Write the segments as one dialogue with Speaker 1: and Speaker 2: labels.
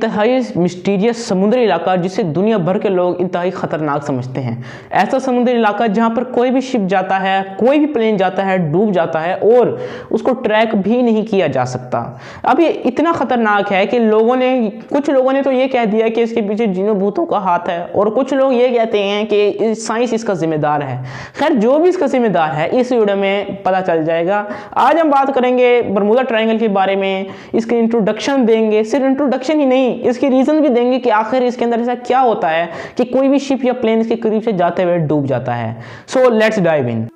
Speaker 1: इंतहाई मिस्टीरियस समुद्री इलाका जिसे दुनिया भर के लोग इंतहाई खतरनाक समझते हैं। ऐसा समुद्री इलाका जहां पर कोई भी शिप जाता है, कोई भी प्लेन जाता है, डूब जाता है और उसको ट्रैक भी नहीं किया जा सकता। अब ये इतना खतरनाक है कि कुछ लोगों ने तो ये कह दिया कि इसके पीछे जिनों भूतों का हाथ है, और कुछ लोग ये कहते हैं कि साइंस इसका जिम्मेदार है। खैर, जो भी इसका जिम्मेदार है इस वीडियो में पता चल जाएगा। आज हम बात करेंगे बरमूडा ट्रायंगल के बारे में, इसके इंट्रोडक्शन देंगे, सिर्फ इंट्रोडक्शन ही नहीं, इसके रीजन भी देंगे कि आखिर इसके अंदर ऐसा क्या होता है कि कोई भी शिप या प्लेन इसके करीब से जाते हुए डूब जाता है। So let's dive in.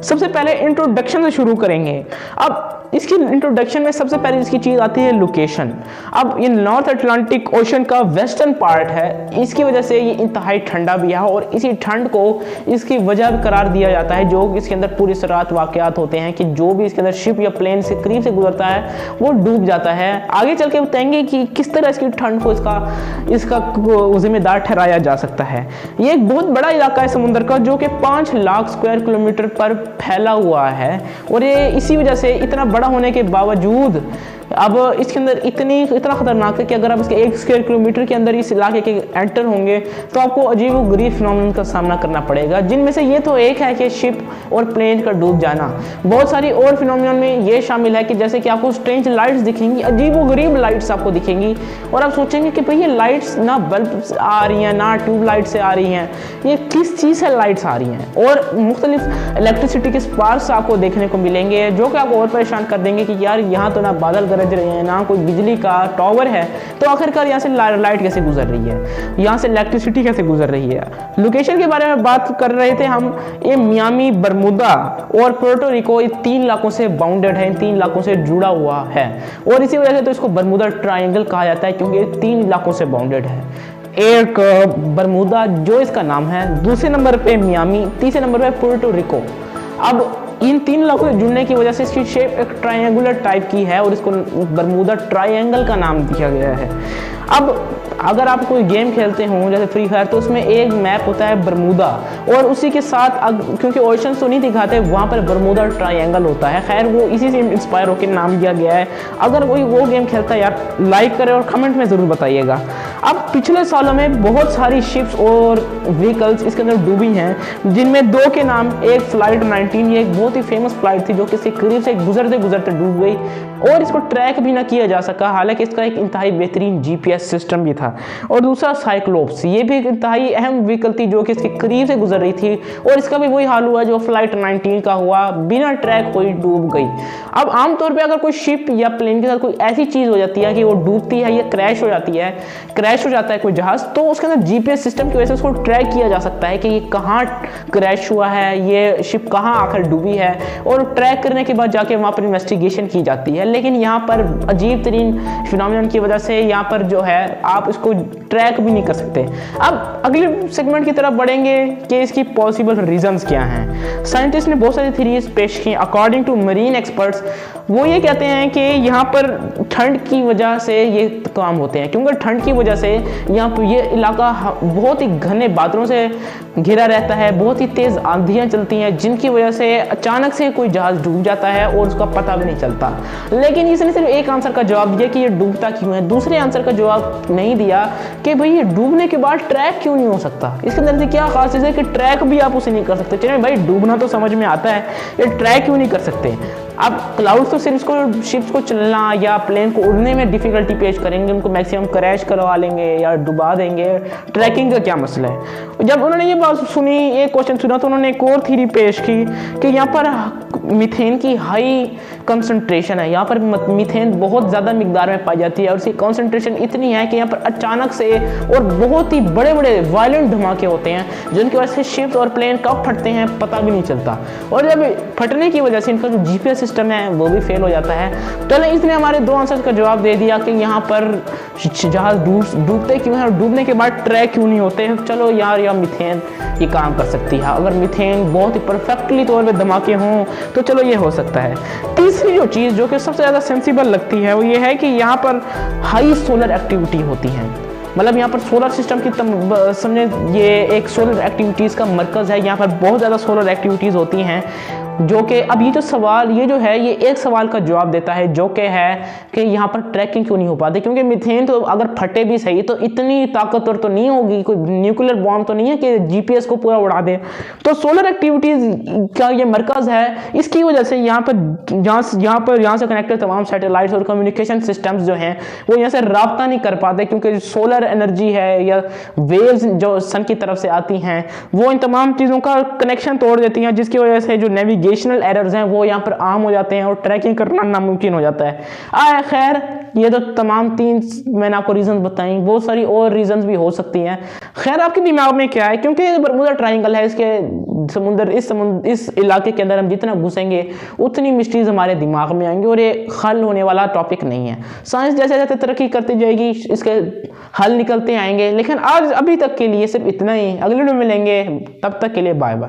Speaker 1: सबसे पहले इंट्रोडक्शन से शुरू करेंगे। अब इसकी इंट्रोडक्शन में सबसे पहले इसकी चीज आती है लोकेशन। अब ये नॉर्थ अटलांटिक ओशन का वेस्टर्न पार्ट है, इसकी वजह से ये इंतहाई ठंडा भी है और इसी ठंड को इसकी वजह भी करार दिया जाता है। जो इसके अंदर पूरी रात वाकयात होते हैं कि जो भी इसके अंदर शिप या प्लेन से करीब से गुजरता है वो डूब जाता है। आगे चल के बताएंगे कि किस तरह इसकी ठंड को इसका जिम्मेदार ठहराया जा सकता है। ये एक बहुत बड़ा इलाका है समुद्र का, जो कि 5 लाख स्क्वायर किलोमीटर पर फैला हुआ है, और ये इसी वजह से इतना बड़ा होने के बावजूद अब इसके अंदर इतना खतरनाक है कि अगर आप इसके 1 स्क्वायर किलोमीटर के अंदर इस इलाके के एंटर होंगे तो आपको अजीब व गरीब फिनोमेनन का सामना करना पड़ेगा, जिनमें से ये तो एक है कि शिप और प्लेन का डूब जाना। बहुत सारी और फिनोमेनन में ये शामिल है कि जैसे कि आपको स्ट्रेंज लाइट्स दिखेंगी, अजीब व गरीब लाइट्स आपको दिखेंगी, और आप सोचेंगे कि भाई ये लाइट्स ना बल्ब आ रही हैं ना ट्यूब लाइट से आ रही हैं, ये किस चीज़ से लाइट्स आ रही हैं। और मुख्तलिफ इलेक्ट्रिसिटी के स्पार्क्स आपको देखने को मिलेंगे जो कि आपको और परेशान कर देंगे कि यार यहाँ तो ना बादल गरज रहे हैं, ना कोई बिजली का टावर है, तो आखिरकार यहाँ से लाइट कैसे गुजर रही है, यहाँ से इलेक्ट्रिसिटी कैसे गुजर रही है। लोकेशन के बारे में बात कर रहे थे हम। ये मियामी, बरमूडा और पोर्टो रिको, ये 3 इलाकों से बाउंडेड है, इन 3 इलाकों से जुड़ा हुआ है, और इसी वजह से तो इसको बरमूडा ट्रायंगल कहा जाता है, क्योंकि ये 3 इलाकों से बाउंडेड है। एक बरमूडा जो इसका नाम है, दूसरे नंबर पे मियामी, तीसरे नंबर पे पोर्टो रिको। अब इन 3 इलाकों से जुड़ने की वजह से इसकी शेप एक ट्रायंगुलर टाइप की है और इसको बरमूडा ट्रायंगल का नाम दिया गया है। अब अगर आप कोई गेम खेलते हो जैसे फ्री फायर, तो उसमें एक मैप होता है बरमूडा, और उसी के साथ क्योंकि ओशन तो नहीं दिखाते, वहाँ पर बरमूडा ट्रायंगल होता है। खैर, वो इसी से इंस्पायर होकर नाम दिया गया है। अगर कोई वो गेम खेलता है यार, लाइक करें और कमेंट में ज़रूर बताइएगा। अब पिछले सालों में बहुत सारी शिप्स और व्हीकल्स इसके अंदर डूबी हैं, जिनमें 2 के नाम, एक फ्लाइट 19, ये एक बहुत ही फेमस फ्लाइट थी जो किसी करीब से गुजरते गुजरते डूब गई और इसको ट्रैक भी ना किया जा सका, हालांकि इसका एक इंतहाई बेहतरीन जीपीएस सिस्टम भी था। और दूसरा साइक्लोप्स, ये भी एक इंतहाई अहम व्हीकल थी जो कि इसके करीब से गुजर रही थी, और इसका भी वही हाल हुआ जो फ्लाइट 19 का हुआ, बिना ट्रैक कोई डूब गई। अब आमतौर पे अगर कोई शिप या प्लेन के साथ कोई ऐसी चीज़ हो जाती है कि वो डूबती है या क्रैश हो जाता है कोई जहाज़, तो उसके अंदर जीपीएस सिस्टम की वजह से उसको ट्रैक किया जा सकता है कि ये कहाँ क्रैश हुआ है, ये शिप कहाँ आकर डूबी है, और ट्रैक करने के बाद जाके वहाँ पर इन्वेस्टिगेशन की जाती है। लेकिन यहाँ पर अजीब तरीन फिनोमेनन की वजह से यहाँ पर जो है आप इसको ट्रैक भी नहीं कर सकते। अब अगले सेगमेंट की तरफ बढ़ेंगे कि इसकी पॉसिबल रीजंस क्या हैं। साइंटिस्ट ने बहुत सारी थ्योरीज पेश की। अकॉर्डिंग टू मरीन एक्सपर्ट्स, वो ये कहते हैं कि यहाँ पर ठंड की वजह से ये काम होते हैं, क्योंकि ठंड की वजह से यहाँ पर ये इलाका बहुत ही घने बादलों से घिरा रहता है, बहुत ही तेज़ आंधियाँ चलती हैं, जिनकी वजह से अचानक से कोई जहाज़ डूब जाता है और उसका पता भी नहीं चलता। लेकिन इसने सिर्फ एक आंसर का जवाब दिया कि ये डूबता क्यों है, दूसरे आंसर का जवाब नहीं दिया कि भाई ये डूबने के बाद ट्रैक क्यों नहीं हो सकता। इसके अंदर से क्या खास चीज़ है कि ट्रैक भी आप उसे नहीं कर सकते। चलिए भाई, डूबना तो समझ में आता है, ये ट्रैक क्यों नहीं कर सकते। अब क्लाउड तो सिर्फ इसको शिप्स को चलना या प्लेन को उड़ने में डिफिकल्टी पेश करेंगे, उनको मैक्सिमम क्रैश करवा लेंगे या डुबा देंगे, ट्रैकिंग का क्या मसला है। जब उन्होंने ये बात सुनी, एक क्वेश्चन सुना, तो उन्होंने एक और थ्योरी पेश की कि यहाँ पर मीथेन की हाई कंसंट्रेशन है, यहाँ पर मीथेन बहुत ज़्यादा मिकदार में पाई जाती है, और उसकी कंसंट्रेशन इतनी है कि यहाँ पर अचानक से और बहुत ही बड़े बड़े वायलेंट धमाके होते हैं, जिनकी वजह से शिप्स और प्लेन कब फटते हैं पता भी नहीं चलता, और जब फटने की वजह से इनका जो जीपीएस सिस्टम है वो भी फेल हो जाता है। चलो, इसने हमारे 2 आंसर का जवाब दे दिया कि यहाँ पर जहाज डूबते क्यों हैं और डूबने के बाद ट्रैक क्यों नहीं होते हैं। चलो यार, या मीथेन ये काम कर सकती है। अगर मीथेन बहुत ही परफेक्टली तौर पे धमाके हों तो चलो ये हो सकता है। तीसरी जो चीज़ जो कि सबसे ज़्यादा सेंसिबल लगती है वो ये है कि यहाँ पर हाई सोलर एक्टिविटी होती है। मतलब यहाँ पर सोलर सिस्टम की समझे ये एक सोलर एक्टिविटीज़ का मरकज़ है। यहाँ पर बहुत ज़्यादा सोलर एक्टिविटीज़ होती हैं जो कि अब ये जो सवाल ये जो है ये एक सवाल का जवाब देता है, जो कि है कि यहाँ पर ट्रैकिंग क्यों नहीं हो पाती, क्योंकि मीथेन तो अगर फटे भी सही तो इतनी ताकतवर तो नहीं होगी, कोई न्यूक्लियर बॉम्ब तो नहीं है कि जीपीएस को पूरा उड़ा दे। तो सोलर एक्टिविटीज का ये मरकज है, इसकी वजह से यहाँ से कनेक्टेड तमाम सैटेलाइट्स और कम्युनिकेशन सिस्टम्स जो हैं वो यहाँ से राब्ता नहीं कर पाते, क्योंकि सोलर एनर्जी है या वेव्स जो सन की तरफ से आती हैं वो इन तमाम चीज़ों का कनेक्शन तोड़ देती हैं, जिसकी वजह से जो नेविगेशनल एरर्स हैं वो यहाँ पर आम हो जाते हैं और ट्रैकिंग करना नामुमकिन हो जाता है। खैर ये तो तमाम 3 मैंने आपको रीजन बताई, बहुत सारी और रीजंस भी हो सकती हैं। खैर आपके दिमाग में क्या है, क्योंकि बरमूडा ट्रायंगल है, इसके इस इलाके के अंदर हम जितना घुसेंगे उतनी मिस्ट्रीज हमारे दिमाग में आएंगी और ये हल होने वाला टॉपिक नहीं है। साइंस जैसे जैसे तरक्की करती जाएगी इसके हल निकलते आएंगे, लेकिन आज अभी तक के लिए सिर्फ इतना ही। अगले वीडियो में मिलेंगे, तब तक के लिए बाय बाय।